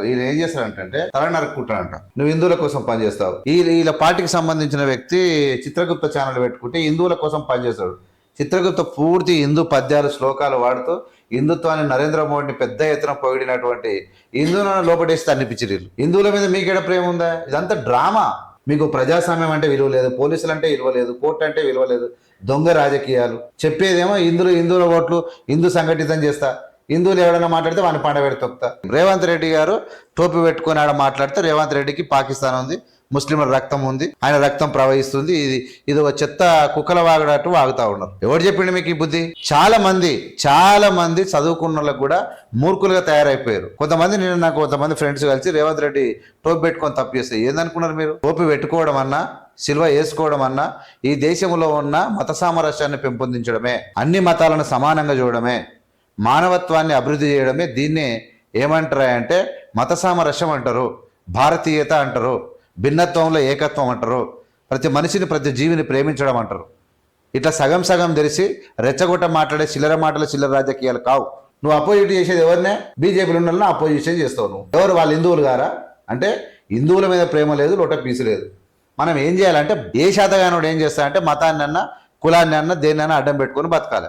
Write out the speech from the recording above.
వీళ్ళు ఏం చేస్తారంటే తల నరుక్కుంటారంట. నువ్వు హిందువుల కోసం పనిచేస్తావు. వీళ్ళ పార్టీకి సంబంధించిన వ్యక్తి చిత్రగుప్త ఛానల్ పెట్టుకుంటే హిందువుల కోసం పనిచేస్తాడు. చిత్రగుప్త పూర్తి హిందూ పద్యాలు శ్లోకాలు వాడుతూ హిందుత్వాన్ని నరేంద్ర మోడీని పెద్ద ఎత్తున పొగిడినటువంటి హిందువులను లోపటేస్తే అనిపించారు. హిందువుల మీద మీకేడ ప్రేమ ఉందా? ఇదంతా డ్రామా. మీకు ప్రజాస్వామ్యం అంటే విలువ లేదు, పోలీసులు అంటే విలువ లేదు, కోర్టు అంటే విలువ లేదు, దొంగ రాజకీయాలు. చెప్పేదేమో హిందువుల ఓట్లు హిందూ సంఘటితం చేస్తా, హిందువులు ఎవరైనా మాట్లాడితే వాడిని పండబెడి తొక్తా. రేవంత్ రెడ్డి గారు టోపీ పెట్టుకుని ఆడ మాట్లాడితే రేవంత్ రెడ్డికి పాకిస్తాన్ ఉంది, ముస్లింల రక్తం ఉంది, ఆయన రక్తం ప్రవహిస్తుంది, ఇది ఒక చెత్త కుక్కల వాగడట్టు వాగుతా ఉన్నారు. ఎవరు చెప్పిండు మీకు ఈ బుద్ధి? చాలా మంది చదువుకున్న వాళ్ళకు కూడా మూర్ఖులుగా తయారైపోయారు. కొంతమంది ఫ్రెండ్స్ కలిసి రేవంత్ రెడ్డి టోపీ పెట్టుకొని తప్పు చేస్తే ఏందనుకున్నారు మీరు? టోపీ పెట్టుకోవడం అన్నా సిల్వ వేసుకోవడం అన్నా ఈ దేశంలో ఉన్న మత సామరస్యాన్ని పెంపొందించడమే, అన్ని మతాలను సమానంగా చూడడమే, మానవత్వాన్ని అభివృద్ధి చేయడమే. దీన్నే ఏమంటారంటే మత సామరస్యం అంటారు, భారతీయత అంటారు, భిన్నత్వంలో ఏకత్వం అంటారు, ప్రతి మనిషిని ప్రతి జీవిని ప్రేమించడం అంటారు. ఇట్లా సగం తెలిసి రెచ్చగొట్ట మాట్లాడే చిల్లర మాటలు చిల్లర రాజకీయాలు కావు. నువ్వు అపోజిట్ చేసేది ఎవరినే? బీజేపీలో ఉన్న అపోజిషన్ చేస్తావు. నువ్వు ఎవరు? వాళ్ళు హిందువులు గారా? అంటే హిందువుల మీద ప్రేమ లేదు, లోట పీసు లేదు. మనం ఏం చేయాలంటే ఏ శాతగానోడు ఏం చేస్తాడంటే మతాన్ని అన్నా కులాన్ని అన్నా దేన్నైనా అడ్డం పెట్టుకొని బతకాలి.